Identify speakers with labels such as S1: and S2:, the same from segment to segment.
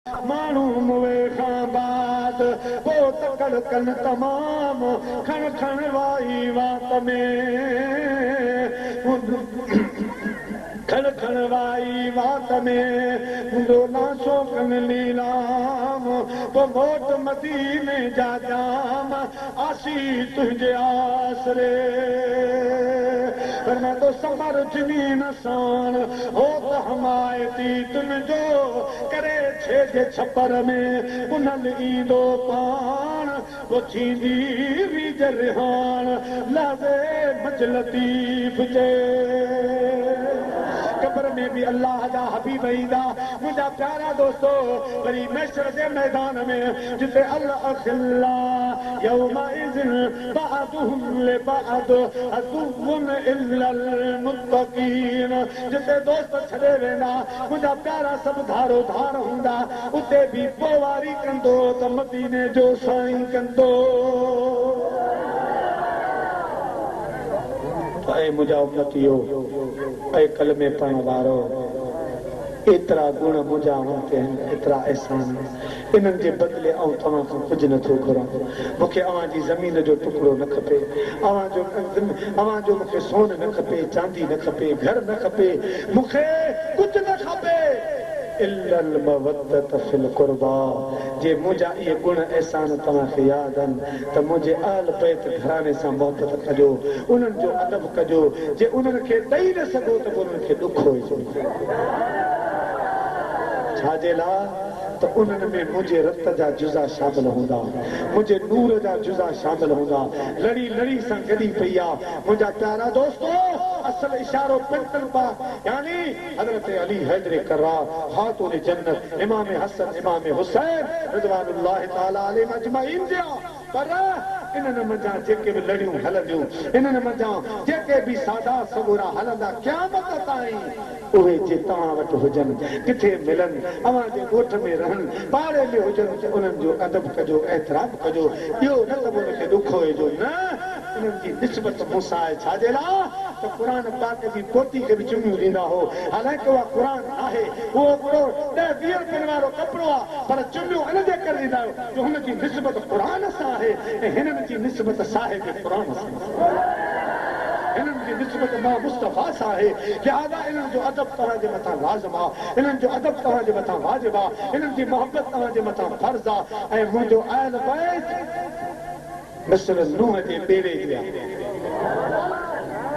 S1: मानू मुए खां बाद वो तकड़ कन तमाम खण खण वाई वात में खण खण वाई वात में दोना शोकन लीलाम वो मोट मदीने जा जाम आसी तुझे आसरे पर मैं तो समर जिनी नसान हो तो हमायती तुमजो करे छे छपर में उनल ईंदो पान वो थींदी वीज रिहान लाज़े मज लतीफ़ जे कब्र में भी अल्लाह जा हबीब ईंदा मुंहिंजा प्यारा दोस्तो वरी महशर जे मैदान में जिते अल्लाह अखिल्ला यौमइज़िन बअदुहुम लिबअद अदुव्वुन इल्लल मुत्तक़ीन जिते दोस्त छॾे वेंदा मुंहिंजा प्यारा सभु धारो धार हूंदा उते बि पोवारी कंदो त मदीने जो साईं कंदो ऐं मुंहिंजा उम्मतियो ऐं कलमे पढ़ण वारो एतिरा गुण मुंहिंजा वटि आहिनि एतिरा अहसान इन्हनि जे बदिले ऐं तव्हां खां कुझु नथो घुरां मूंखे अव्हांजी ज़मीन जो टुकड़ो न खपे अव्हांजो मूंखे सोन न खपे चांदी न खपे घर न खपे मूंखे कुझु न खपे इल्लल मवद्दत फिल क़ुर्बा जे मुंहिंजा इहे गुण अहसान तव्हांखे यादि आहिनि त मुंहिंजे आल बैत घराने सां मोहबत कजो उन्हनि जो अदब कजो जे उन्हनि खे ॾेई न सघो त उन्हनि खे ॾुख हुजे छाजे लाइ त उन्हनि में मुंहिंजे रत जा जुज़ा शामिल हूंदा मुंहिंजे नूर जा जुज़ा शामिल हूंदा लड़ी लड़ी सां गॾी पई आहे मुंहिंजा प्यारा दोस्तो असल इशारो पिंटल पा यानी हज़रत अली हैदर कर्रार खातून जन्नत इमाम हसन इमाम हुसैन रिज़वानुल्लाह ताला अलैहिम अजमईन जा पर इन्हनि मंझां जेके बि लड़ियूं हलंदियूं इन्हनि मंझां जेके बि सादा सबूरा हलंदा क़यामत ताईं उहे जे तव्हां वटि हुजनि किथे मिलनि अव्हांजे ॻोठ में रहनि पाड़े में हुजनि त उन्हनि जो अदब कजो एतिराम कजो इहो न त उनखे ॾुख हुजे न उन्हनि जी निस्बत मूंसां आहे छाजे लाइ त क़ुर पाक जी पोटी खे बि चुमियूं ॾींदा हो हालांकि उहा क़ुर आहे उहो हिकिड़ो 10-20 रुपयनि वारो कपिड़ो आहे पर चुमियूं इन जे करे ॾींदा आहियो जो हुनजी निस्बत क़ुर सां आहे ऐं हिननि जी निस्बत साहिब क़ुर सां हिननि जी निस्बत मां मुस्तफ़ा सां आहे लिहाज़ा इन्हनि जो अदब तव्हांजे मथां लाज़िम आहे इन्हनि जो अदब तव्हांजे मथां वाजिब आहे इन्हनि जी मोहबत तव्हांजे मथां फर्ज़ आहे ऐं मुंहिंजो आयल बैत मिस्र नूह जे बेड़े जी आहे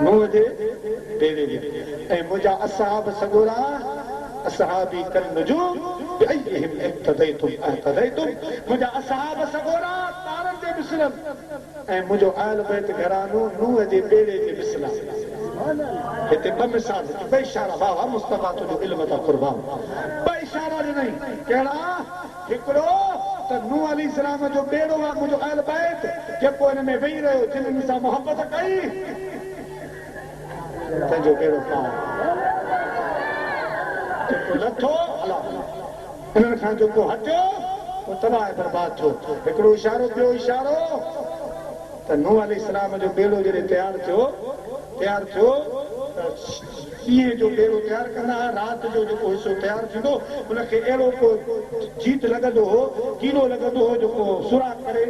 S1: नूह जे बेड़े जी ऐं मुंहिंजा असहाब सॻोरा असहाबी कल नुजूम बिअय्यिहिम इक़्तदैतुम अहतदैतुम मुंहिंजा असहाब सॻोरा तारनि जे मिसलनि ऐं मुंहिंजो आयल बैत घरानो नूह जे बेड़े जे मिसला हिते ॿ मिसाल ॿ इशारा बाबा मुस्तफ़ा तुंहिंजो इल्म था क़ुर्बान ॿ इशारा ॾिनई कहिड़ा हिकिड़ो त नूह अलैहिस्सलाम जो बेड़ो आहे मुंहिंजो आयल बैत जेको हिन में वेही रहियो जिन्हनि सां मोहबत कई तुंहिंजो बेड़ो पार जेको नथो अला इन्हनि खां जेको हटियो उहो तबाह बर्बाद थियो हिकिड़ो इशारो ॿियो इशारो त नूह अलैहिस्सलाम जो बेड़ो जॾहिं तयारु थियो त ॾींहं जो बेड़ो तयारु कंदा हुआ राति जो जेको हिसो तयारु थींदो हुनखे अहिड़ो को जीत लॻंदो हो कीड़ो लॻंदो हो जेको सुराख करे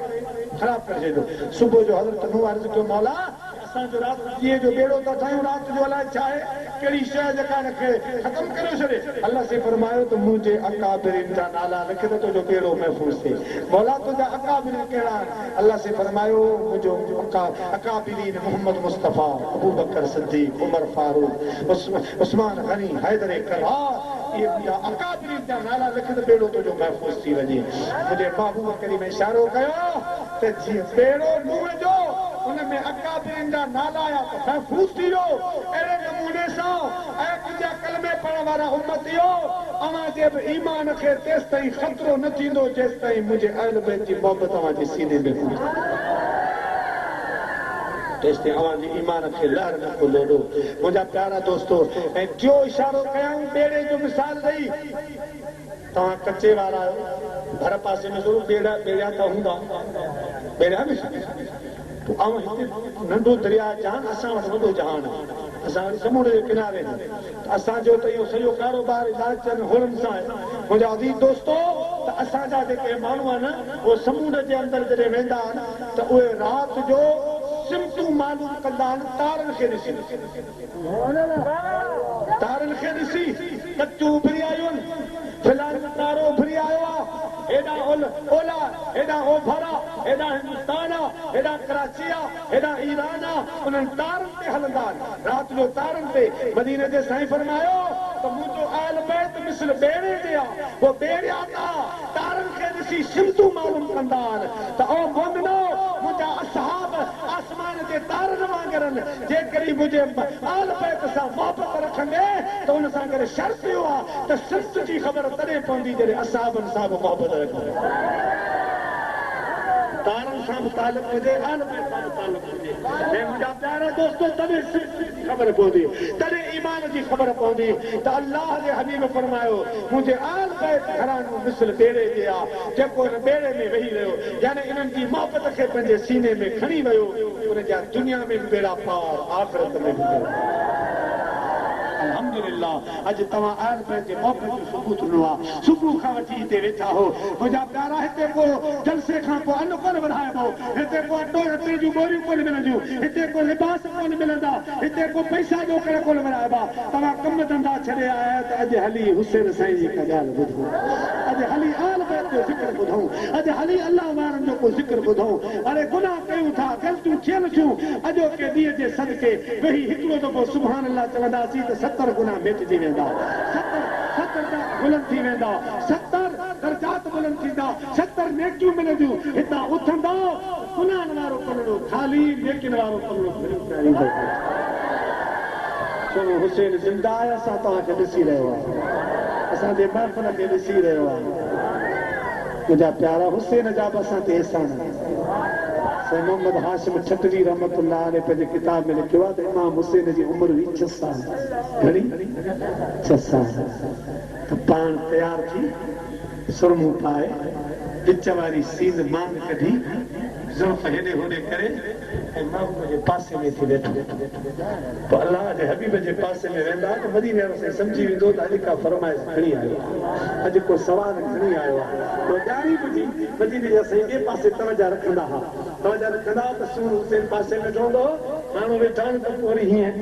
S1: ख़राबु करे छॾींदो सुबुह जो हज़रत नूह अर्ज़ु कयो मौला असांजो राति ॾींहं जो बेड़ो था ठाहियूं राति जो अलाए छा आहे कहिड़ी शइ जेका हिनखे ख़तमु करे छॾे अलाह से फरमायो त मुंहिंजे अकाबिरीन जा नाला लिखि त तुंहिंजो बेड़ो महफ़ूज़ थिए मौला तुंहिंजा अकाबिरीन कहिड़ा आहिनि अलाह से फरमायो मुंहिंजो अकाबिरीन मोहम्मद मुस्तफ़ा अबू बकर सिद्दीक़ उमर फारूक उस्मान गनी हैदर कर्रार इहे मुंहिंजा अकाबिरीन जा नाला लिखि त बेड़ो तुंहिंजो महफ़ूज़ थी वञे मुंहिंजे महबूब करीम इशारो कयो त जीअं बेड़ो नूह जो उनमें अकाबिरीन जा नाला आया त महफ़ूज़ थी वियो अहिड़े नमूने सां ऐं मुंहिंजा कलमे पढ़ण वारा उम्मतियो अव्हांजे बि ईमान खे तेसि ताईं ख़तरो न थींदो जेसि ताईं मुंहिंजे अहल बैत जी मोहबत अव्हांजे सीने में हूंदी तेसि ताईं अव्हांजे ईमान खे लहर न को लोॾो मुंहिंजा प्यारा दोस्तो ऐं टियों इशारो कयूं बेड़े जो मिसाल ॾेई तव्हां कचे वारा आहियो हर पासे में ज़रूरु बेड़ा त हूंदा बेड़ा बि नंढो दरिया जहान असां वटि वॾो जहान असां समुंड जे किनारे असांजो त इहो सॼो कारोबार इलाजनि होरनि सां आहे मुंहिंजा अज़ीज़ दोस्तो त असांजा जेके माण्हू आहिनि उहे समुंड जे अंदरि जॾहिं वेंदा आहिनि त उहे राति जो सिमटूं मालूम कंदा आहिनि तारनि खे ॾिसी कचूं उभरी आयूं आहिनि फिलहाल तारो उभरी आयो आहे हेॾां ओला हेॾां ओभर आहे हेॾां हिंदुस्तान आहे हेॾां कराची आहे हेॾां ईरान आहे उन्हनि तारनि ते हलंदा आहिनि राति जो तारनि ते मदीने जे साईं फरमायो त मुंहिंजो आयल बैत मिसल ॿेड़े ते आहे उहो ॿेड़िया तारनि खे ॾिसी सिमतूं मालूम कंदा आहिनि त ओ मोमिनो मुंहिंजा असहाब आसमान जे तारनि वांगुरनि जेकॾहिं मुंहिंजे आल बैत सां मोहबत रखंदे त हुन सां गॾु शर्त इहो आहे त सिमत जी ख़बर तॾहिं पवंदी जॾहिं असहाबनि सां बि मोहबत रखंदे तारनि सां बि तालुक हुजे आल बैत सां बि तालुक हुजे ऐं मुंहिंजा प्यारा दोस्तो तॾहिं सिमत जी ख़बर पवंदी तॾहिं ईमान जी ख़बर पवंदी त अल्लाह जे हबीब फरमायो मुंहिंजे आल बैत घरानो मिसल ॿेड़े ते आहे जेको हिन ॿेड़े में वेही रहियो यानी इन्हनि जी मोहबत खे पंहिंजे सीने में खणी वियो उनजा दुनिया में बि बेड़ा पार आख़िरत में बि अल्हम्दुलिल्लाह अॼु तव्हां आयल पंहिंजे मोहबत जो सबूत ॾिनो आहे सुबुह खां वठी हिते वेठा हो मुंहिंजा प्यारा हिते को जलसे खां पोइ अन्न कोन वधाइबो हिते को अटो अटे जूं गोरियूं कोन मिलंदियूं हिते को लिबास कोन मिलंदा हिते को पैसा जो करे कोन विराइबा तव्हां कम धंधा छॾे आया त अॼु हली हुसैन साईं जी का ॻाल्हि ॿुधो अॼु हली आल बैत जो ज़िक्र ॿुधूं अॼु हली अल्लाह वारनि जो को ज़िक्र ॿुधूं अरे गुनाह कयूं था ग़लतियूं थियनि थियूं अॼोके ॾींहं जे सदके वेही हिकिड़ो दफ़ो सुभान अल्लाह चवंदासीं त 70 गुनाह मिटिजी वेंदा 70 बुलंद थी वेंदा 70 दर्जात बुलंद थींदा 70 नेकियूं मिलंदियूं हितां उथंदा गुनाहनि वारो पलड़ो ख़ाली नेकियुनि वारो पलड़ो छो हुसैन ज़िंदा आहे असां तव्हांखे ॾिसी रहियो आहे असांजे महफ़िल खे ॾिसी रहियो आहे मुंहिंजा प्यारा हुसैन जा बि असां ते अहसान साईं मोहम्मद हाशिम ठटरी रहमतुल्लाह अलैह पंहिंजे किताब में लिखियो आहे त इमाम हुसैन जी उमिरि हुई 6 साल घणी 6 साल त पाण तयारु थी सुरमूं पाए विच वारी सीन मांग कढी ज़ुल्फ हेॾे होॾे करे ऐं महबूब जे पासे में थी वेठो पोइ अलाह जे हबीब जे पासे में वेंदा त मदीने वारो साईं सम्झी वेंदो त अॼु का फरमाइश खणी आयो आहे अॼु को सवाल खणी आयो आहे पोइ ॼाणी ॿुधी मदीने जा साईं ॿिए पासे तवजा रखंदा हुआ तवजा रखंदा त सूर हुसैन पासे में ठहंदो माण्हू वेठा आहिनि त पोइ वरी हीअं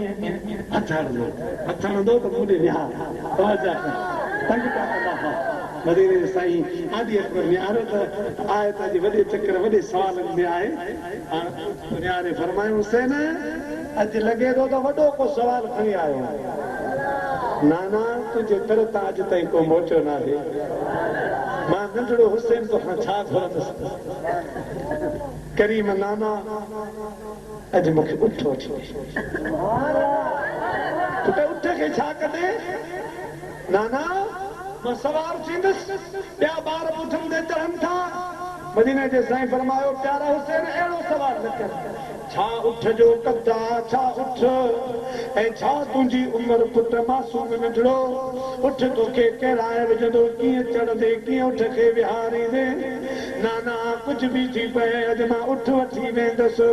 S1: हथ हणंदो त मूं ॾे विहा तवजा तंग पिया कंदा हुआ मदीने जे साईं आदि अकबर निहारो त आहे त अॼु वॾे चकर वॾे सवालनि में आहे निहारे फरमायूं हुसैन अॼु लॻे थो त वॾो को सवाल खणी आयो नाना तुंहिंजे दर तां अॼु ताईं को मोटियो न आहे मां नंढड़ो हुसैन तोखां छा घुरंदुसि करीम नाना अॼु मूंखे उठ उठ खे छा कॾे नाना मां सवार थींदुसि ॿिया ॿार पुठनि ते चढ़नि था मदीने जे साईं फरमायो प्यारा हुसैन अहिड़ो सवाल न कर छा उठ जो कदा छा उठ ऐं छा तुंहिंजी उमिरि पुट मासूम नंढड़ो उठ तोखे केराए विझंदो कीअं चढ़ंदे कीअं उठ खे विहारींदे नाना कुझु बि थी पए अॼु मां उठ वठी वेंदुसि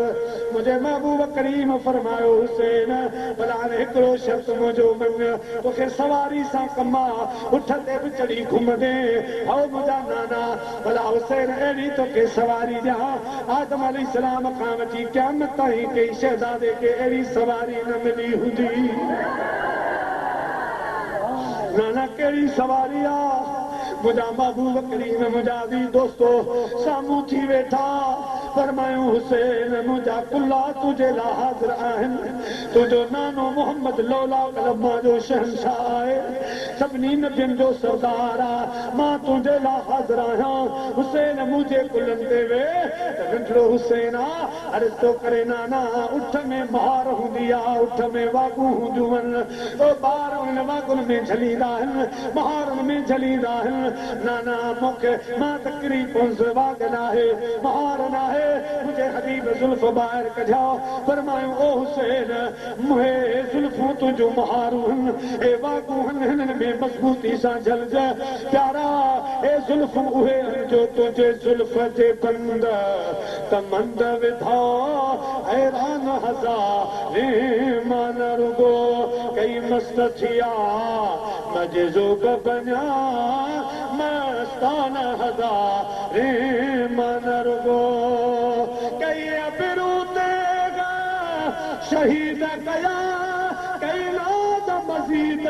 S1: मुंहिंजे महबूब करीम फरमायो हुसैन भला हिकिड़ो शर्त मुंहिंजो मन तोखे सवारी सां कम आहे उठ ते बि चढ़ी घुमंदे हो मुंहिंजा नाना भला हुसैन अहिड़ी तोखे सवारी ॾियां आदम अलैहिस्सलाम खां वठी क़यामत ताईं कई शहज़ादे खे अहिड़ी सवारी न मिली हूंदी नाना कहिड़ी सवारी आहे मुंहिंजा महबूब करीम मुंहिंजा दी दोस्तो साम्हूं थी वेठा फरमायूं हुसैन मुंहिंजा कुल्ला तुंहिंजे लाइ हाज़िर आहिनि तुंहिंजो नानो मोहम्मद लौला कलमा जो शहंशाह आहे सभिनी नबियुनि जो सरदार आहे मां तुंहिंजे लाइ हाज़िर आहियां हुसैन मुंहिंजे कुलनि ते वेह त नंढड़ो हुसैन आहे अर्ज़ थो करे नाना उठ में महार हूंदी आहे उठ में वागूं हूंदियूं आहिनि ॿार उन वागुनि में झलींदा आहिनि महारनि में झलींदा आहिनि नाना मूंखे मां त किरी पहुंसि वाग न आहे महार न आहे मुझे हबीब जुल्फ ॿाहिरि कढिया फरमायूं ओ हुसैन मुहे जुल्फूं तुंहिंजूं महारूं ए वागूं हिननि में मज़बूती सां झलज प्यारा ए जुल्फूं उहे जो तुंहिंजे जुल्फ जे बंद त मंद विधा हैरान हज़ारे मान रुगो कई मस्त थिया मजे जो बनिया मस्त मस्तान हज़ारे मन रुगो कई अबरू तेगा शहीद कया कई नाद मज़ीद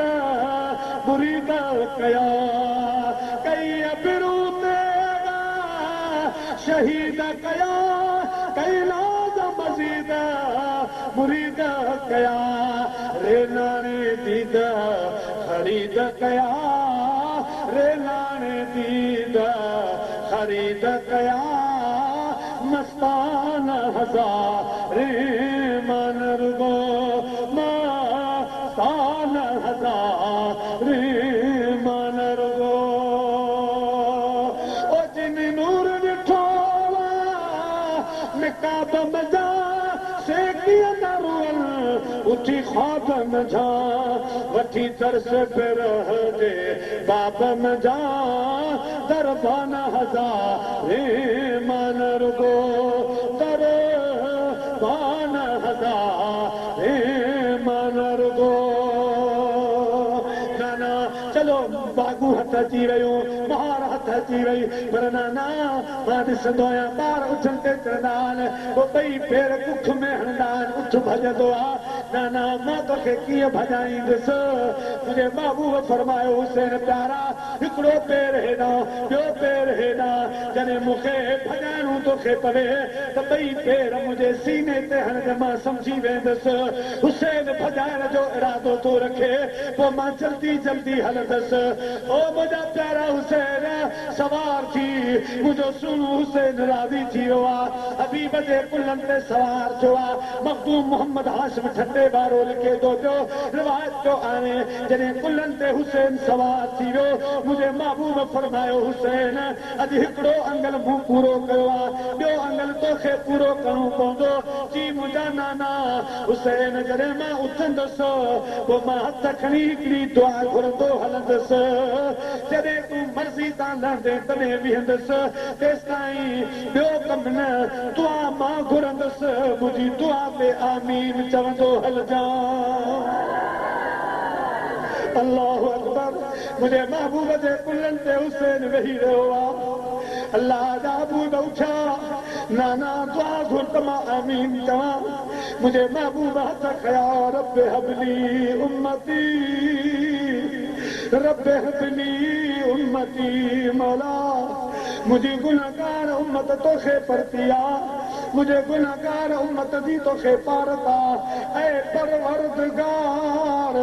S1: मुरीद कया कई अबरू तेगा शहीद कया कई नाद मज़ीद मुरीद कया रेलाने दीद खरीद कया रेलाने दीद खरीद कया मस्तान हज़ारे मन रुगो मस्तान हज़ारे मन रुगो ओ जिन नूर ॾिठो निकाब मजा सेकिया नरुअल उठी ख्वाब मजा वठी तरस पे रह दे बाब मजा दरबान हज़ारे मन रुगो दरबान हज़ारे मन रुगो नाना चलो बागू हथ अची वियो महार हथ अची वई पर नाना मां ॾिसंदो आहियां ॿार उथनि ते चढ़ंदा आहिनि पोइ ॿई पेर कुख में हणंदा आहिनि उठ भॼंदो आहे नाना मां तोखे कीअं भॼाईंदुसि तुंहिंजे बाबूअ फरमायो हुसैन प्यारा हिकिड़ो पेर हेॾां ॿियो पेर हेॾां जॾहिं मूंखे भॼाइणो तोखे पवे त ॿई पेर मुंहिंजे सीने ते हणंदे मां सम्झी वेंदुसि हुसैन भॼाइण जो इरादो थो रखे पोइ मां जल्दी जल्दी हलंदुसि ओ मुंहिंजा प्यारा हुसैन सवार थी मुंहिंजो सुहिणो हुसैन राज़ी थी वियो आहे हबीब जे कुलनि ते सवार थियो आहे मखदूम मोहम्मद हाशिम ठंडे वारो लिखे थो पियो रिवायत पियो आहे जॾहिं कुलनि ते हुसैन सवार थी वियो मुंहिंजे महबूब फरमायो हुसैन अॼु हिकिड़ो अंगल मूं पूरो कयो आहे ॿियो अंगल तोखे पूरो करणो पवंदो जी मुंहिंजा नाना हुसैन जॾहिं मां उथंदुसि पोइ मां हथ खणी हिकिड़ी दुआ घुरंदो हलंदुसि जॾहिं तूं मर्ज़ी सां लहंदे तॾहिं बीहंदुसि तेसि ताईं ॿियो कमु न दुआ मां घुरंदुसि मुंहिंजी दुआ ते आमीन चवंदो हलजां अल्लाहु अकबर मुंहिंजे महबूब जे कुलनि ते हुसैन वेही रहियो आहे अल्लाह जा महबूब उठा नाना दुआ घुर त मां आमीन चवां मुंहिंजे महबूब हथ खया रब हबली उम्मती रब हबली उम्मती मौला मुंहिंजी गुनहगार उम्मत तोखे परती आहे मुंहिंजे गुनहगार उम्मत जी तोखे पारत आहे ऐं परवरदिगार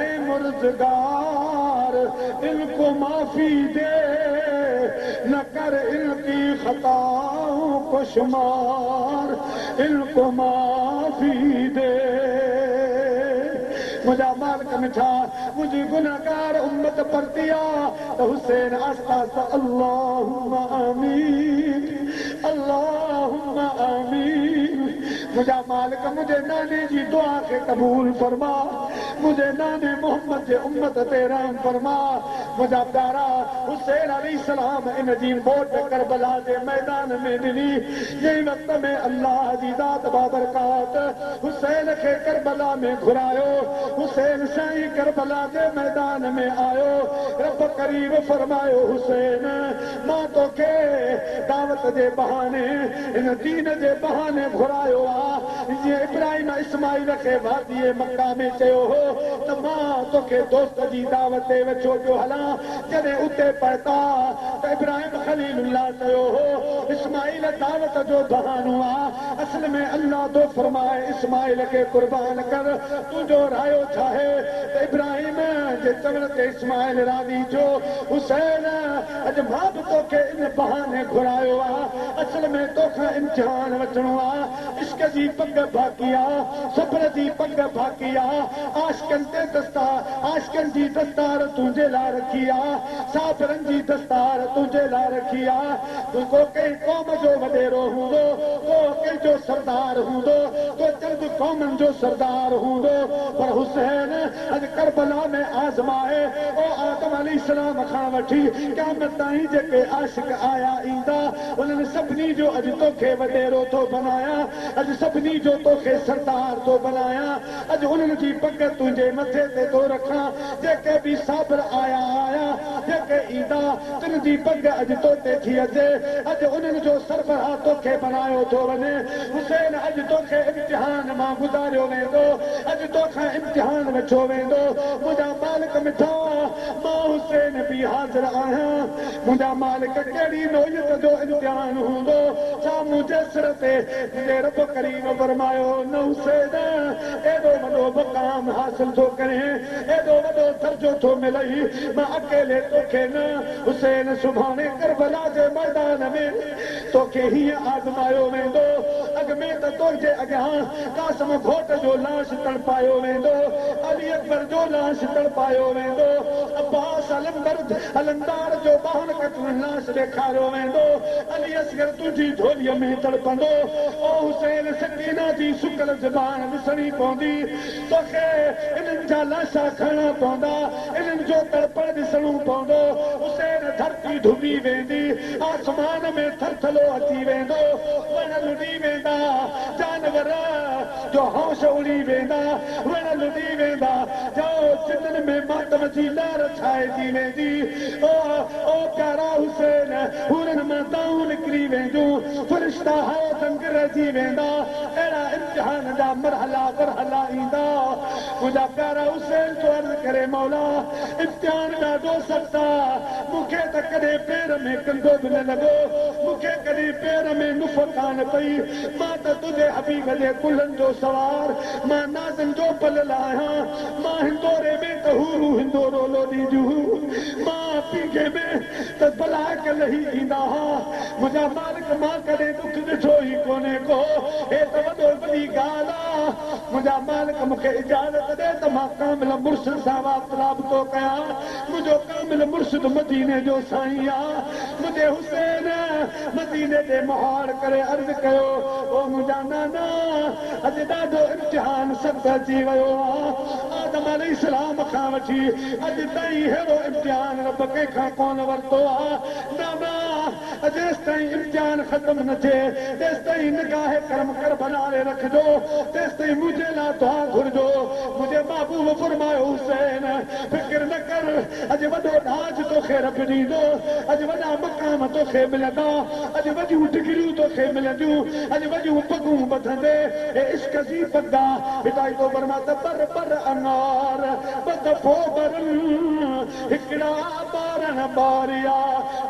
S1: ऐं मुर्ज़गार इनको माफ़ी दे न कर इनकी खताओं को शुमार इनको माफ़ी दे मुंहिंजा मालिक मिठा मुंहिंजी गुनहगार उम्मत परती आहे त हुसैन आस्ता आस्ता अल्लाहुम्मा आमीन अल्लाहुम्मा आमीन मुंहिंजा मालिक मुंहिंजे नाने जी दुआ खे क़बूल फरमा मुंहिंजे नाने मोहम्मद जे उम्मत ते रहम फरमा मुंहिंजा प्यारा हुसैन अलैहिस्सलाम इन जी मोट करबला जे मैदान में ॾिनी जंहिं वक़्त में अल्लाह जी ज़ात बाबरकात हुसैन खे करबला में घुरायो हुसैन साईं करबला जे मैदान में आयो रब करीब फरमायो हुसैन मां तोखे दावत जे बहाने इन दीन जे बहाने घुरायो आहे जीअं इब्राहिम इस्माइल खे वादीअ मक्का में चयो हो त मां तोखे दोस्त जी दावत ते वेठो पियो हलां जॾहिं उते पहुता त इब्राहिम खलीलुल्लाह चयो हो इस्माइल दावत जो बहानो आहे असल में अल्लाह तो फरमाए इस्माइल खे कुर्बान कर तुंहिंजो रायो छाहे त इब्राहिम जे चवण ते इस्माइल राज़ी जो हुसैन अॼु मां बि तोखे इन बहाने घुरायो आहे असल में तोखां इम्तिहान वठणो आहे इश्क जी पग बाक़ी आहे सब्र जी पग बाक़ी आहे आशिकनि ते दस्तार आशिकनि जी दस्तार तुंहिंजे लाइ रखी आहे साबरनि जी दस्तार तुंहिंजे लाइ रखी आहे तूं को कंहिं क़ौम जो वॾेरो हूंदो को कंहिंजो सरदार हूंदो को चंद क़ौमनि जो सरदार हूंदो पर हुसैन अॼु करबला में आज़माए ओ आदम अलैहिस्सलाम खां वठी क़यामत ताईं जेके आशिक आया ईंदा उन्हनि सभिनी जो अॼु तोखे वॾेरो थो बनायां अॼु सभिनी जो तोखे सरदार थो बनायां अॼु उन्हनि जी पग तुंहिंजे मथे ते थो रखां जेके बि साबिर आया जेके ईंदा तिन जी पग अॼु तोते थी अचे अॼु उन्हनि जो सरबराह तोखे बनायो थो वञे हुसैन अॼु तोखे इम्तिहान मां गुज़ारियो वेंदो अॼु तोखां इम्तिहान वठो वेंदो मुंहिंजा मालिक मिठा मां हुसैन बि हाज़िर आहियां मुंहिंजा मालिक कहिड़ी नौयत जो इम्तिहान हूंदो छा मुंहिंजे सिर ते मुंहिंजे रब करीम फरमायो न हुसैन एॾो वॾो मक़ाम हासिल थो करे एॾो वॾो दर्जो थो मिलई मां अकेले तोखे न हुसैन सुभाणे करबला जे मैदान में तोखे हीअं आज़मायो वेंदो अॻ में त तुंहिंजे अॻियां कासम घोट जो लाश तड़पायो वेंदो अली अकबर जो लाश तड़पायो वेंदो अब्बास अलंदार जो ॿाहिरि कटल लाश ॾेखारियो वेंदो अली असगर तुंहिंजी झोलीअ में तड़पंदो ओ हुसैन सकीना जी सुकल ज़बान ॾिसणी पवंदी तोखे इन्हनि जा लाशा खणणा पवंदा इन्हनि जो तड़पण ॾिसणो पवंदो हुसैन धरती धुमी वेंदी आसमान में थरथलो अची वेंदो वण लुॾी वेंदा जानवर जो होश उड़ी वेंदा वण लुॾी वेंदा जो चितनि में मातम जी लहर छाइजी वेंदी ओ प्यारा हुसैन हुननि मां दाऊं निकिरी वेंदियूं फ़रिश्ता हवा दंग रहिजी वेंदा अहिड़ा इम्तिहान जा मरहला वरहला ईंदा मुंहिंजा प्यारा हुसैन जो अर्ज़ु करे मौला इम्तिहान ॾाढो सख़्त आहे मूंखे त कॾहिं पेर में कंधो बि न लॻो मूंखे कॾहिं पेर में नुफ़ कान पई मां त तुंहिंजे हबीब जे कुलनि जो सवार मां नाज़नि जो पलियल आहियां मां हिंदोरे में त हूरू हिंदोरो लोॾींदियूं मां पींघे में त बलाक लही ईंदा हुआ मुंहिंजा मालिक मां कॾहिं दुख ॾिठो ई कोन्हे को हे त वॾो वॾी ॻाल्हि आहे मुंहिंजा मालिक मूंखे इजाज़त ॾे त मां कामिल मुर्शिद सां वार्तालाप थो कयां मुंहिंजो कामिल मुर्शिद मदीने जो साईं आहे मुंहिंजे हुसैन मदीने ते मुहार करे अर्ज़ु कयो ओ मुंहिंजा नाना अॼु ॾाढो इम्तिहान सख़्त अची वियो आहे आदम अलैहिस्सलाम खां वठी अॼु ताईं अहिड़ो इम्तिहान रब कंहिंखां कोन वरितो आहे नाना जेसि ताईं इम्तिहान ख़तम न थिए तेसि ताईं निगाह करम कर बनाए रखिजो तेसि ताईं मुंहिंजे लाइ दुआ घुरिजो मुंहिंजे महबूब फरमायो हुसैन फिक्र न कर अॼु वॾो ढाज तोखे रब ॾींदो अॼु वॾा मक़ाम तोखे मिलंदा अॼु वॾियूं डिग्रियूं तोखे मिलंदियूं अॼु वॾियूं पगूं ॿधंदे हे इश्क जी पगा हितां थो फरमा त पर पर अनार ॿ दफ़ो बरनि हिकिड़ा ॿारनि ॿारिया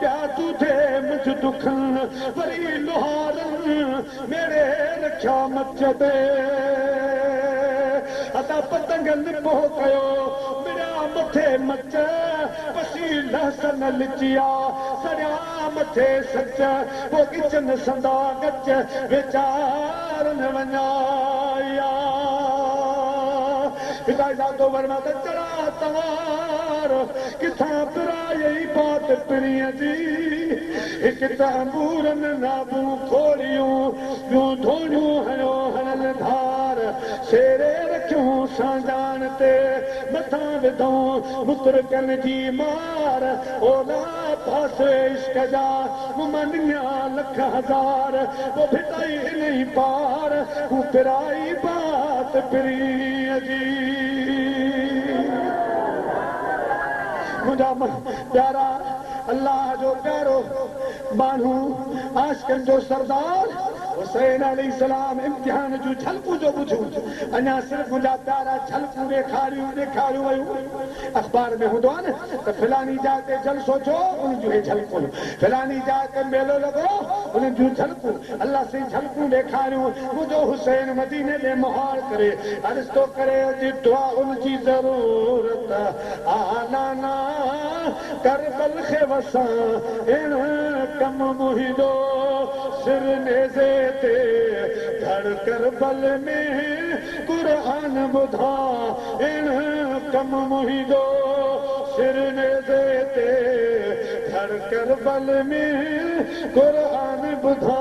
S1: ॿिया तुझे मुझ दुखनि वरी लुहारनि मेरे रखिया मच ते असां पतंग लिपो कयो मिड़ा मथे मच पसी लहसन लिचिया सड़िया मथे सच पोइ किचन संदा गच वीचारनि वञाया हिदायत वर्मा त चढ़ा तवार किथां पिराई बात पिरीअ जी हिकु तंबूरनि नाबू खोड़ियूं ॿियूं धोड़ियूं हयो हणल धार शेरे रखियूं साजान ते मथां विधऊं मुतरकनि जी मार ओला पासे इश्क जा मुमनिया लख हज़ार पोइ भिटाई इन ई पार हू पिराई बात पिरीअ जी मुंहिंजा प्यारा अल्लाह जो प्यारो माण्हू आशिक़नि जो सरदार हुसैन अलैहिस्सलाम इम्तिहान जूं झलकूं जो ॿुधूं अञा सिर्फ़ु मुंहिंजा प्यारा झलकूं ॾेखारियूं वयूं अख़बार में हूंदो आहे न त फलानी जाइ ते जलसो थियो उन जूं झलकूं फलानी जाइ ते मेलो लॻो उन्हनि जूं झलकूं अलाह से झलकूं ॾेखारियूं मुंहिंजो हुसैन मदीने ॾे मुहार करे अर्ज़ु थो करे अॼु दुआ उनजी ज़रूरत आलाना करबल खे वसां इन कम मुंहिंजो सिर नेज़े ते धड़ करबल में क़ुरान ॿुधा इन कम मुंहिंजो सिर नेज़े ते धड़ करबल में क़ुरान ॿुधा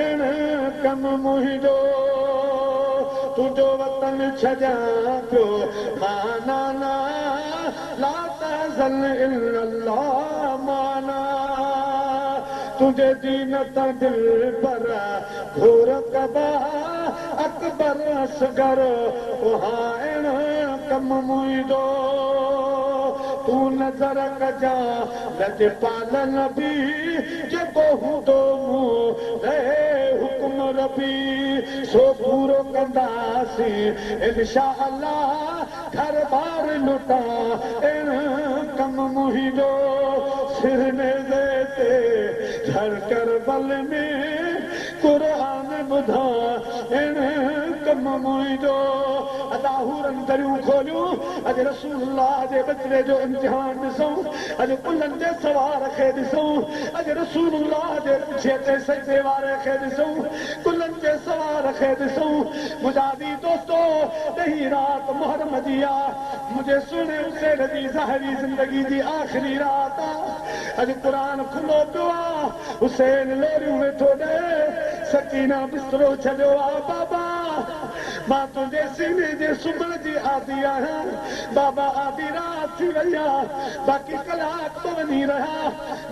S1: इन कम मुंहिंजो तुंहिंजो वतन छॾियां पियो माना ला तहज़न इल्लल्लाह माना तुझे दीन ता दिल पर घोर कबा अकबर असगर उहाइण कम मुंहिंजो तू नज़र कजा लज पालन भी जेको हूंदो रहे हुकुम रबी सो पूरो कंदासीं इंशा अल्लाह घर बार लुटा कम मुहिंजो सिर नेज़े ते धर करबल में क़ुरान ॿुधा कम मुहिंजो अदाहूरनि दरियूं खोलियूं अॼु रसूलुल्लाह जे बचड़े जो इम्तिहान ॾिसूं अॼु कुलनि जे सवार खे ॾिसूं अॼु रसूलुल्लाह जे पुछे ते सजदे वारे खे ॾिसूं कुलनि जे सवार खे ॾिसूं मुंहिंजा दी दोस्तो ॾही राति मुहर्रम जी आहे मुंहिंजे सुहिणे हुसैन जी ज़ाहिरी ज़िंदगी जी आख़िरी राति आहे अॼु क़ुरान खुलो पियो आहे हुसैन लोरियूं वेठो ॾे सकीना बिस्तरो छॾियो आहे बाबा मां तुंहिंजे सीने जे सुम्हण जी आदी आहियां बाबा आदी राति थी वई आहे बाक़ी कलाक तो वञी रहिया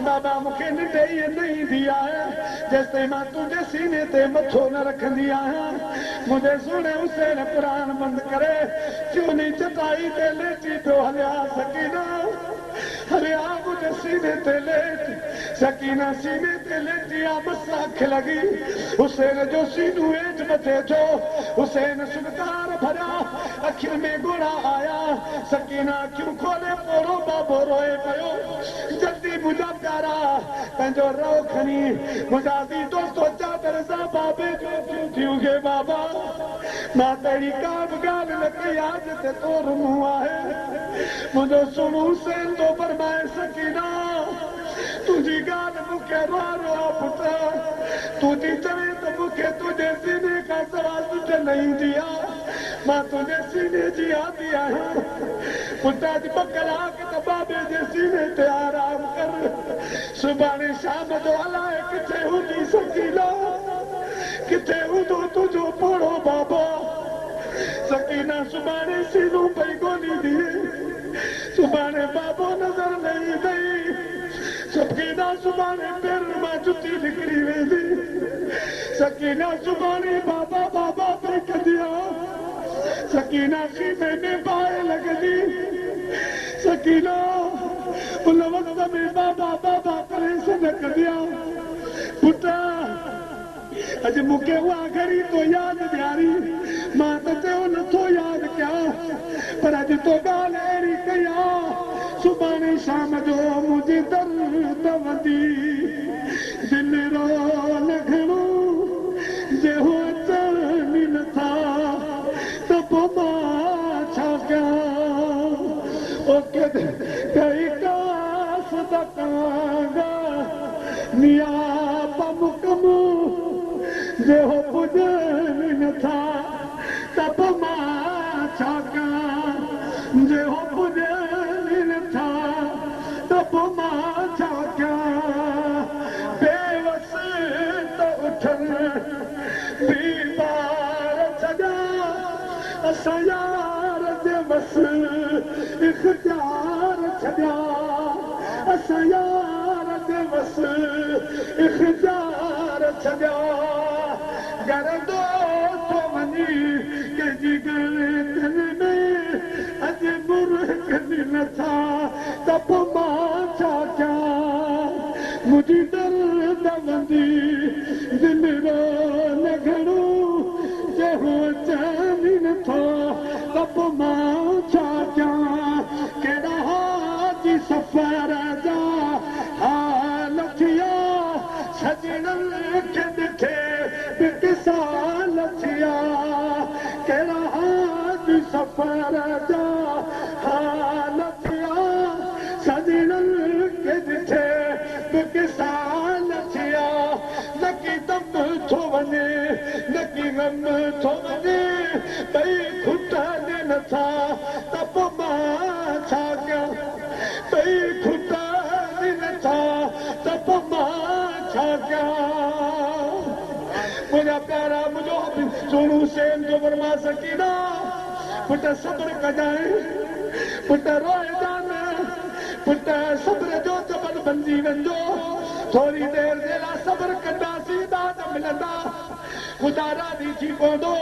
S1: बाबा मूंखे निंड ई न ईंदी आहे जेसिताईं मां तुंहिंजे सीने ते मथो न रखंदी आहियां मुंहिंजे सुहिणे हुसैन क़ुरान बंदि करे चूनी चटाई ते लेटी पियो हलिया सकीना हलिया मुंहिंजे सीने ते लेट सकीना सीने ते लेटी आहे बस अख लॻी हुसैन जो सीनो हेठि मथे थियो हुसैन सुनकार भरिया अखियुनि में ॻोड़ा आया सकीना अखियूं खोले पोरो बाबो रोए पियो जल्दी मुंहिंजा प्यारा पंहिंजो रओ खणी मुंहिंजा दी दोस्तो चादर सां बाबे जो थियूं गे बाबा मां त अहिड़ी का बि ॻाल्हि न कई आहे जिते तोर मुंहुं आहे मुंहिंजो सुहिणो हुसैन थो फरमाए सकीना तुंहिंजी ॻाल्हि मूंखे वारो आहे पुट तूं थी चवे त मूंखे तुंहिंजे सीने खां सवाइ कुझु न ईंदी आहे मां तुंहिंजे सीने जी आदी आहियां पुट अॼु 2 कलाक त बाबे जे सीने ते आराम कर सुभाणे शाम जो अलाए किथे हूंदी सकीना किथे हूंदो तुंहिंजो पोड़ो बाबा सकीना सुभाणे सीनो पई ॻोल्हींदी सुभाणे बाबो नज़र न ईंदई सकीना सुभाणे पेरनि मां जुती निकिरी वेंदी सकीना सुभाणे बाबा बाबा पई कंदी सकीना खीमे में बाहि लॻंदी सकीना उन वक़्त में बाबा बाबा करे न कंदी पुट अॼु मूंखे उहा घड़ी तो यादि ॾियारी मां त चयो नथो यादि कयां पर अॼु तो ॻाल्हि अहिड़ी कई आहे सुभाणे शाम जो मुंहिंजी दर्द वंदी दिलि रो लॻणो जे हो अचनि नथा त पोइ मां छा कयां कई कास दकांगा निया पमुकम जे हो पुॼनि नथा त पोइ मां छा कयां जे हो पुॼनि नथा त पोइ मां छा कयां बेवस त उथनि बीमार छॾिया असां यार जे बस इख़्तियार छॾिया असां यार जे बस इख़्तियार छॾिया गरदो थो वञी कंहिंजी गर्दन में अॼु मुर्गनि नथा त पोइ मां छा कयां मुंहिंजी दर्द वंदी दिलि रो लॻणो जे हो अचनि नथा त पोइ मां छा कयां कहिड़ा हाजी सफ़र जा हाल थिया सजणनि खे ॾिठे साल थिया कहिड़ा हाजी सफ़र जा हाल थिया सजणनि खे ॾिठे साल थिया न की दम थो वञे न की गम थो वञे ॿई खुटनि नथा त पोइ मां छा कयां ॿई खुटनि नथा त पोइ मां छा कयां मुंहिंजा प्यारा मुंहिंजो सुहिणो हुसैन जो फरमा सकीना पुट सब्र कजांइ पुट रोइजा न पुट सब्र जो जबल बंदी वञो थोरी देरि जे लाइ सब्र कंदासीं दाद मिलंदा ख़ुदा राज़ी थी पवंदो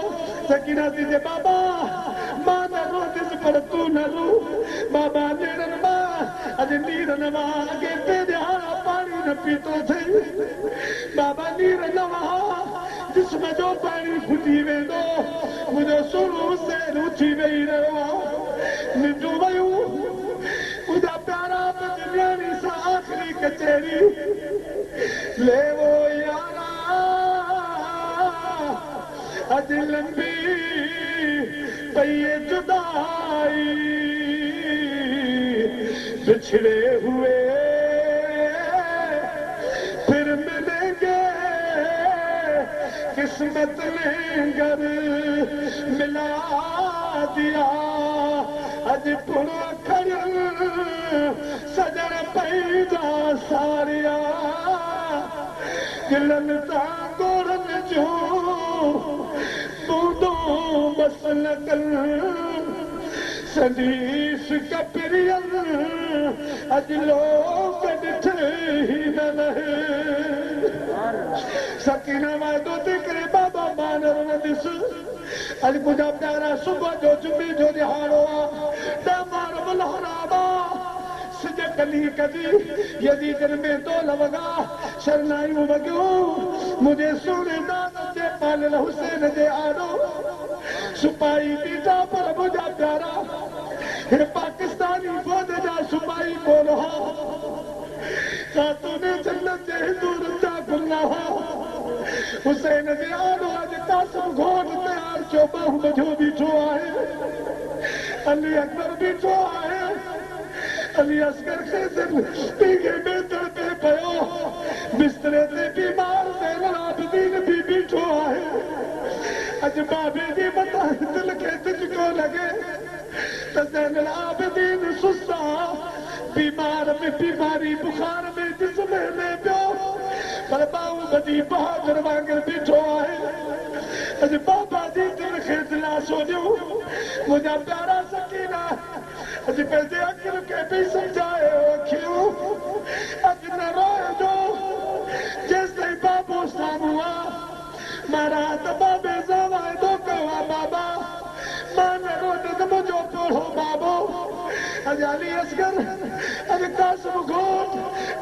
S1: सकीना थी चए बाबा मां न रोज़ पर तूं न रो बाबा नेरनि मां अज नीर नवा के तेरा पानी न पीतो थे बाबा नीर नवा जिसमें जो पानी फुटी वेंदो मुझे शुरू से रुचि वही रहो निजू वयू मुझा प्यारा बजनियानी सा आखिरी कचेरी ले वो यारा अज लंबी पई जुदाई बिछड़े हुए फिर मिलेंगे किस्मत ने घर मिला दिया अज पुण खड़ सजन पैदा सारिया दिलन गोरन जो बूंदो मसलकल सदीस कपिरियन अज लोग ॾिठे ही न सकीना वादो ते करे बाबा मानर न ॾिस अज मुंहिंजा प्यारा सुबुह जो जुमे जो दिहाड़ो आहे डामार मल्हाराबा सिज कली कदी यदि दिन में तो लवगा शरनायूं वॻियो मुंहिंजे सोने दाद जे पालियल हुसैन जे आॾो सुपाई बीठा पर मुंहिंजा प्यारा हिन पाकिस्तानी फ़ौज जा सुपाई कोन खातून जन्नत जे हिंदूरनि जा गुला हुसैन जे आॾो अॼु कासिम घोट तयार थियो बाहु मझो बीठो आहे अली अकबर बीठो आहे अली असगर खे पीगे में तड़पे पियो बिस्तरे ते बीमार ज़ैनुल आबिदीन भी बीठो आहे अज बाबे जी मथां दिल खे तिजको लॻे त ज़ैनुल आबिदीन सुस्ता बीमार में बीमारी बुखार में जिस्म में पियो पर बाऊ बदी बहादुर वांगुरु बीठो आहे अज बाबा जी दिल खे दिलासो ॾियो मुंहिंजा प्यारा सकीना अज पंहिंजे अखियुनि खे बि सम्झाए अखियूं अज न रोइजो जेसि ताईं बाबो साम्हूं आहे मां राति बाबे सां वाइदो कयो आहे बाबा मां न रोटंदुमि मुंहिंजो पोड़ो बाबो अज अली असगर अज कासिम घोट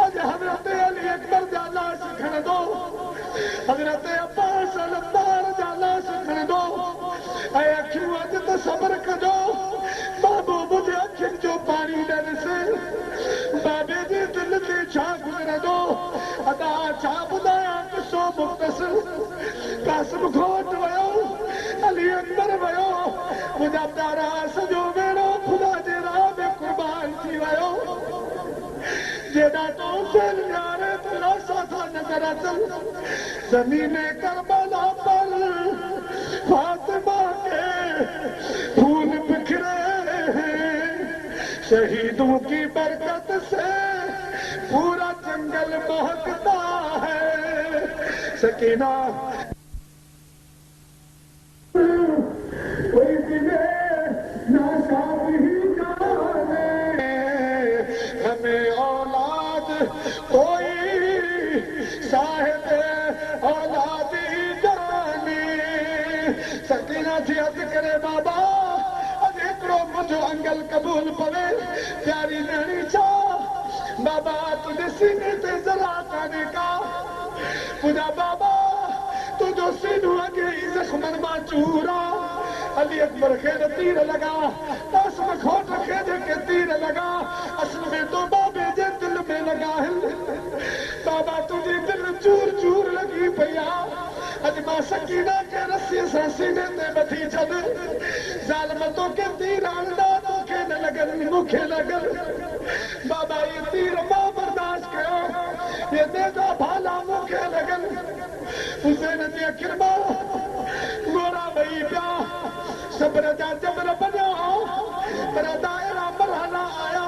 S1: अज हज़रत अली अकबर जा लाश खणंदो हज़रत अब्बास अलमदार जा लाश खणंदो ऐं अखियूं अॼु त सब्र कजो बाबो मुंहिंजे अखियुनि जो पाणी न ॾिसे बाबे जे दिल ते छा गुज़रंदो अदा छा ॿुधायां किसो मुख़्तसिर कासिम घोट वियो अली अकबर वियो मुंहिंजा प्यारा सॼो वेड़ो ख़ुदा जे राह में क़ुर्बान थी वियो जेॾा तो हुसैन यारे दिलासा था नज़र अचनि ज़मीने करबला पर फातिमा के फूल बिखरे हैं शहीदों की बरकत से पूरा जंगल महकता है सकीना कोई दिने ना शादी जाने हमें औलाद कोई साहिब औलादी जाने सकीना थी अर्ज़ करे बाबा अॼु हिकिड़ो मुंहिंजो अंगल क़बूल पवे प्यारी नैणी छा बाबा तुंहिंजे सीने ते ज़रा कान्हे का मुंहिंजा बाबा तुंहिंजो सीनो अॻे ई ज़ख़्मनि मां चूर आहे अली अकबर खे न तीर लॻा कासिम घोट खे जेके तीर लॻा असल में तो बाबे जे दिल में लॻा आहिनि बाबा तुंहिंजी दिल चूर चूर लॻी पई आहे अॼु मां सकीना खे रसीअ सां सीने ते ॿधी छॾ ज़ालिम तोखे तीर हणंदा तोखे न लॻनि मूंखे लॻनि बाबा इहे तीर मां बर्दाश्त कयो इहे नेज़ा भाला मूंखे लॻनि हुसैन जी अखियुनि मां ॻोरा वही पिया सब्र जा जबर बनिया पर दायरा मरहला आया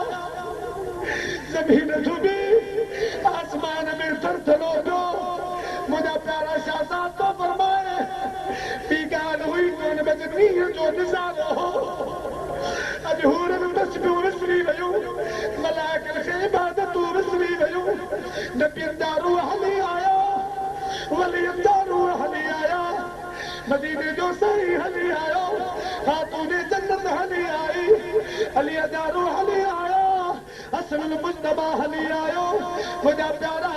S1: ज़मीन डूबी आसमान में थरथरो पियो मुंहिंजा प्यारा शहज़ाद तो फरमाए ॿी ॻाल्हि हुई कोन बस मींहं जो निज़ारो हो अॼु हूरनि तस्बीहूं विसरी वियूं मलाइकनि खे इबादतूं विसरी वियूं नबियनि जा रूह हली आया वलियनि जा रूह हली आया मदीने जो साईं हली आयो खातून जन्नत हली आई अली जा रूह हली आया असल मुस्तबा हली आयो मुझा प्यारा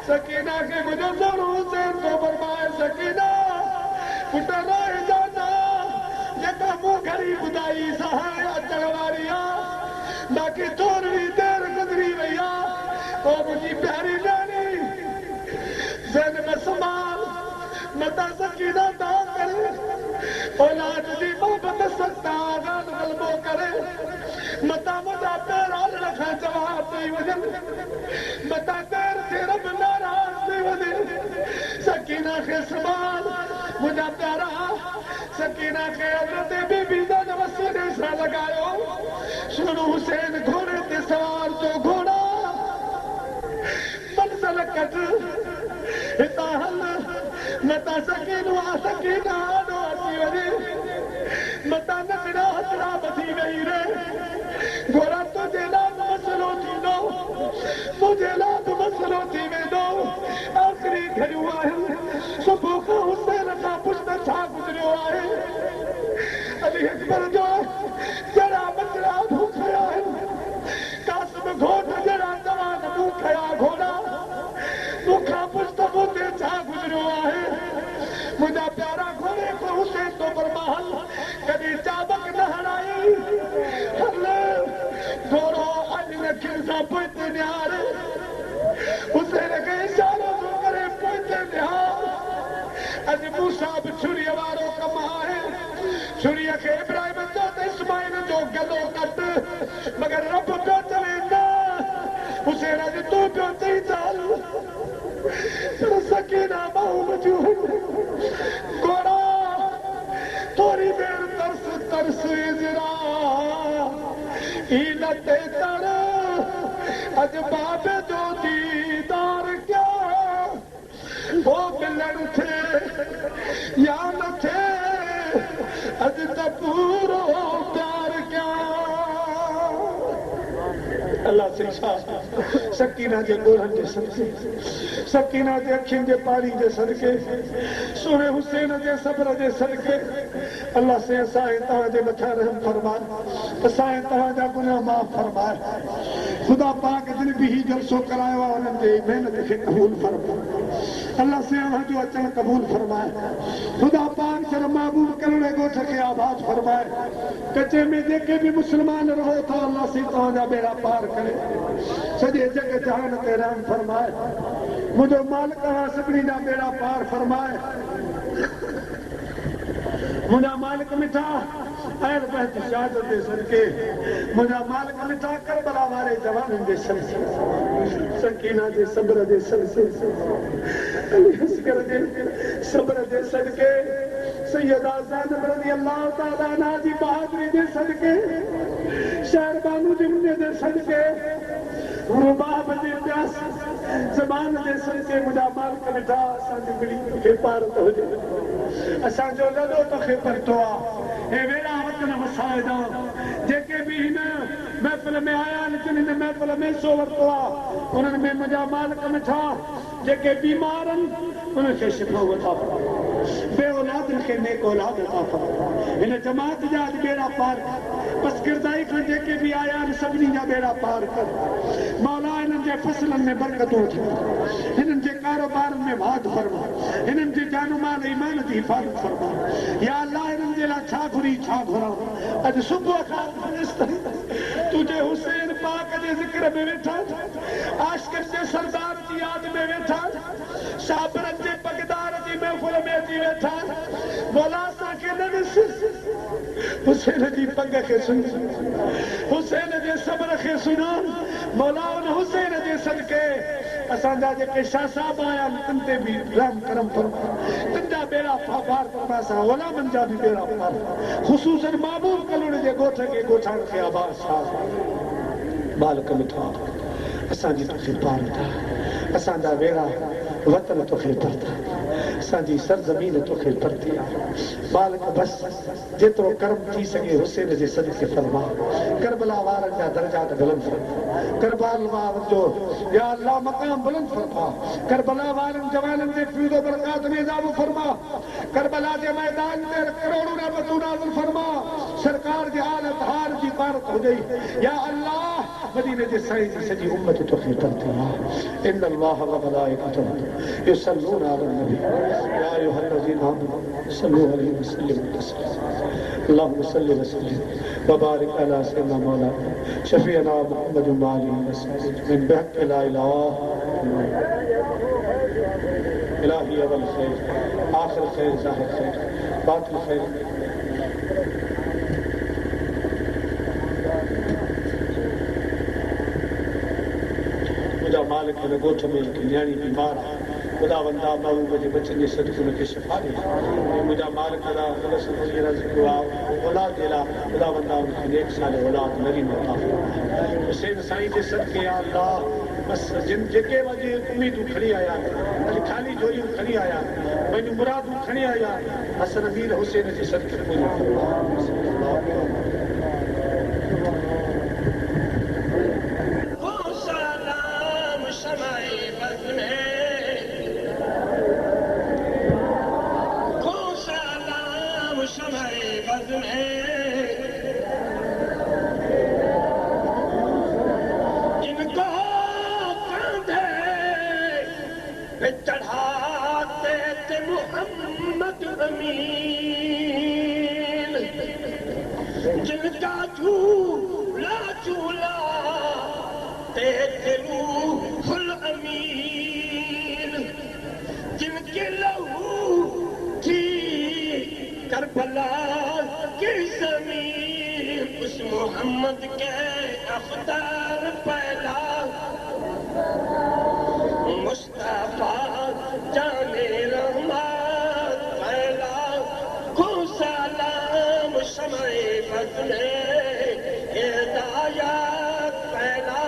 S1: सकीना के मुझे जरूर से तो फरमाए सकीना पुट रोए जाना जका मुंह घरी बुधाई सहाय अचण वारी आ बाकी थोड़ी देर गुजरी वही आ ओ मुझी प्यारी जानी जन में संभाल मता सकीना दा करे औलाद दी मोहब्बत सत्ता आगान गलबो करे मता मुझा पैर रखा जवाब दई वजन मता पैर से रब नाराज दई वजन सकीना के संभाल मुझा प्यारा सकीना के हजरत बीबी दा वसीले सा लगायो शुरू हुसैन घोड़े ते सवार जो घोड़ा मंजिल कट हिता हल मता सकीनो आ सकीना नो अची वञे मता नकड़ा हथड़ा बधी वही रे घोड़ा तुझे लाद मसलो थींदो मुझे लाद मसलो थी वेंदो आख़िरी घड़ियूं आहिनि सुबुह खां हुसैन खां पुछित छा गुज़रियो आहे अली अकबर जो जड़ा बचड़ा भूखिया आहिनि कासिम घोट जड़ा जवान भूखिया घोड़ा मूंखां पुछित मुंहिंजे छा गुज़रियो आहे मुंहिंजा प्यारा घोड़े को हुसैन तो फरमाहल कॾहिं चाबक न हणाई हल घोड़ो अॼु अखियुनि सां पोइते निहार हुसैन खे इशारो थो करे पोइते निहार अॼु मूंसां बि छुरीअ वारो कमु आहे छुरीअ खे इब्राहिम चयो त इस्माइल जो गलो कट मगर रब पियो चवे न हुसैन अॼु तूं पियो चई चाल पर सकीना बाहूं मजियूं घोड़ा थोड़ी देर तरस तरस इजरा ई लटे तर अज बाबे जो दीदार क्या वो मिलन थे या न थे अज त पूरो प्यार क्या अल्लाह शिक्षा सकीना जे गोरनि जे सदके सकीना जे अखियुनि जे पाणी जे सदके सुहिणे हुसैन जे सब्र जे सदके अल्लाह से असांजे तव्हांजे मथां रहम फरमाए असांजे तव्हांजा गुनाह माफ़ फरमाए खुदा पाक जिन बि ही जलसो करायो आहे उन्हनि जे महिनत खे क़बूल फरमाए अल्लाह से जो अचणु क़बूल फरमाए खुदा पाक जन महबूब करुणे ॻोठ खे आबाद फरमाए कचे में जेके बि मुस्लमान रहो था अल्लाह से तव्हांजा बेड़ा पार करे सॼे जग जहान ते रहम फरमाए मुंहिंजो मालिक सभिनी जा बेड़ा पार फरमाए मुंहिंजा मालिक मिठा अहल बहत शहादत जे सदके मुंहिंजा मालिक मिठा करबला वारे जवाननि जे सदके सकीना जे सब्र जे सदके अली असगर जे सब्र जे सदके सैयदा ज़ैनब रज़ी अल्लाह तआला अन्हा जी बहादुरी जे सदके शहर बानू जुम्मे जे सदके रुबाब जे प्यास ज़बान जे सदके मुंहिंजा मालिक मिठा असांजी मिली खे पार थो हुजे असांजो लॾो तोखे पहुतो आहे हे वेड़ा वचन वसाइजा जेके बि हिन महफ़िल में आया आहिनि जिन हिन महफ़िल में हिसो वरितो आहे उन्हनि में मुंहिंजा मालिक मिठा जेके बीमार आहिनि उन्हनि खे शिफ़ो अता फरमाए बे औलादनि खे नेक औलाद अता फरमाए हिन जमात जा बेड़ा पार बस किरदाई खां जेके बि आया आहिनि सभिनी जा बेड़ा पार कर मौला हिननि जे फसलनि में बरकतूं थियूं हिननि जे कारोबारनि में वाध फरमा हिननि जे जान माल ईमान जी हिफ़ाज़त फरमा या अल्लाह हिननि जे लाइ छा घुरी छा घुरां अॼु सुबुह खां तुंहिंजे हुसैन पाक जे ज़िक्र में वेठा आशिक़नि जे सरदार जी यादि में वेठा साबरनि जे पगदार जी महफ़िल में अची वेठा मौला असांखे न ॾिस हुसैन जी पग खे सुन हुसैन जे सब्र खे सुञाण मौला उन हुसैन जे सदके असांजा जेके शाह साहब आया आहिनि तिन ते बि रहम करम फरमा तिन जा बेड़ा पार फरमा सां ग़ुलामनि जा बि बेड़ा पार ख़ुशूसन महबूब कलुण जे ॻोठ खे ॻोठाइण खे आबाद शाह बालक मिठा असांजी तोखे पार था असांजा बेड़ा वतन तोखे परता असांजी सरज़मीन तोखे परती आहे बालक बस जेतिरो कर्म थी सघे हुसैन जे सदके फरमा करबला वारनि जा दर्जात बुलंद फरमा करबला वारनि जो या अल्लाह मक़ाम बुलंद फरमा करबला वारनि जवाननि जे फ़यूज़ बरक़ात में इज़ाफ़ो फरमा करबला जे मैदान ते करोड़ों रहमतूं नाज़िल फरमा सरकार जे हालत हार जी पारत हुजे या अल्लाह मदीने जे साईं जी सॼी उम्मत तोखे करती आहे इन अल्लाह व मलाइकतहु युसल्लूना अलन नबी या अय्युहल्लज़ीना आमनू सल्लू अलैहि वसल्लिमू तस्लीमा अल्लाहुम्मा सल्लि व सल्लिम व बारिक अला सय्यिदिना मौलाना शफीअना मुहम्मद व आलिहि व सल्लम मिन बहक ला इलाही अवल खैर आखिर खैर ज़ाहिर खैर बातिन खैर खुदा मालिक ने गोठ में एक न्याणी बीमार है खुदा वंदा बाबू मुझे बच्चन जे सदके उनके शिफा दे मुझा मालिक दा खलस वजीरा दुआ औलाद देला खुदा वंदा उनके नेक साले औलाद नरी मता हुसैन साईं जे सदके या अल्लाह बस जिन जेके वजे उम्मीदूं खणी आया अॼु खाली जोरियूं खणी आया पंहिंजूं मुरादूं खणी आया हसन अमीर हुसैन जे सदके पूरी जिनका झूला झूला तेरे रूहुल अमीन जिनके लहू थी करबला की ज़मीन उस मोहम्मद के अख्तार पैदा मुस्तफा जाने रहमत पैदा को सलाम शमए बदले हिदायत पैदा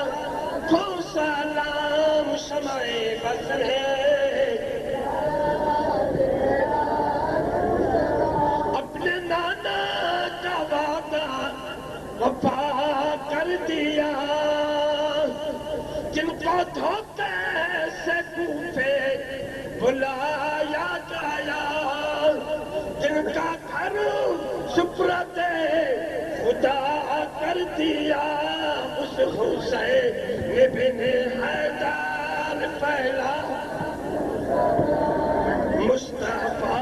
S1: को सलाम शमए बदले अपने नाना का वादा वफा कर दिया जिनको धोखे से कूफे बुलाया गया जिनका घर सुपुर्द खुदा कर दिया उस हुसैन बिन हैदर पहला मुस्तफा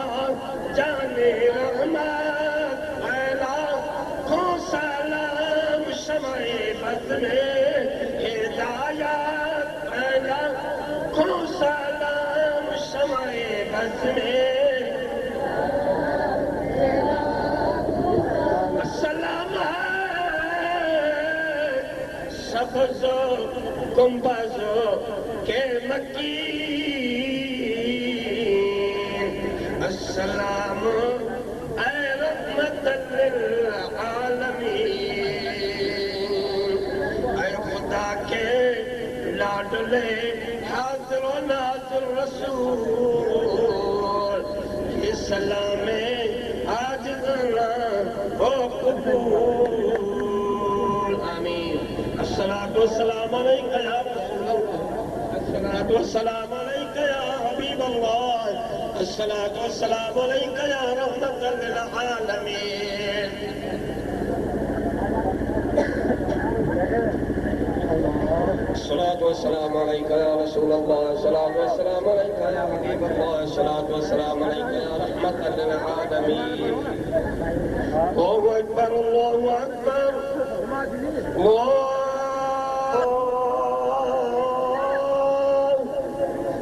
S1: जाने रहमत पहला को सलाम शमए बदले हिदायत पहला को सलाम शमए बदले सब्ज़ो गुंबज़ो के मकीन अस्सलाम ऐ रहमतल लिल आलमीन ऐ खुदा के लाडले हाज़िर व नाज़िर रसूल ये सलामे आजिज़ाना ओ कबूल आमीन अस्सलातु वस्सलाम अलैका या रसूल अल्लाह अस्सलातु वस्सलाम अलैका या हबीब अल्लाह अस्सलातु वस्सलाम अलैका या रहमतल लिल आलमीन अस्सलातु वस्सलाम अलैका या रसूल अल्लाह अस्सलातु वस्सलाम अलैका या हबीब अल्लाह अस्सलातु वस्सलाम अलैका या रहमतल लिल आलमीन अल्लाहु अकबर अल्लाहु अकबर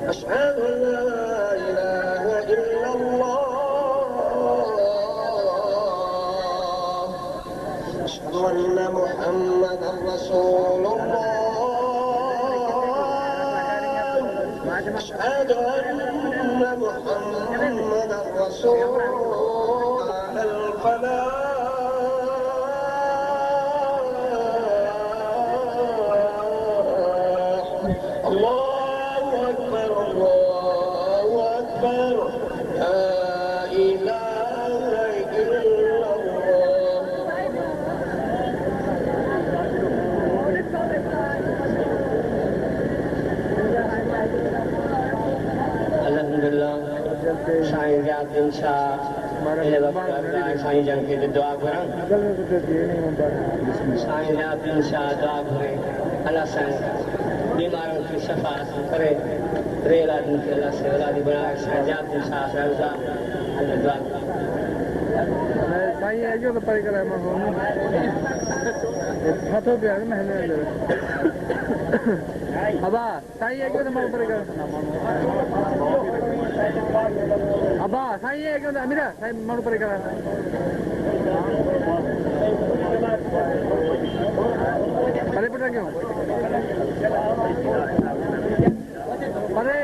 S1: أشهد أن لا إله إلا الله أشهد أن محمدا رسول الله أشهد أن محمدا رسول الله الفلاح الله أكبر الله أكبر لا إله إلا الله الحمد لله साईं जा दिन शाह
S2: ये वक्त साईं जन के दुआ करें साईं अपनी शाह दुआ करें अल्लाह साईं बीमारों की शफा करे रेल आदमी के अल्लाह से औलादी बनाए साईं अपनी शाह रजा अल्लाह दुआ
S3: साईं आइयो तो पाई करे मो हाथों पे आ महले अबा साईं आइयो तो मो पाई करे अबा साईं आइयो तो अमीरा साईं मो पाई करे अरे बेटा क्यों अरे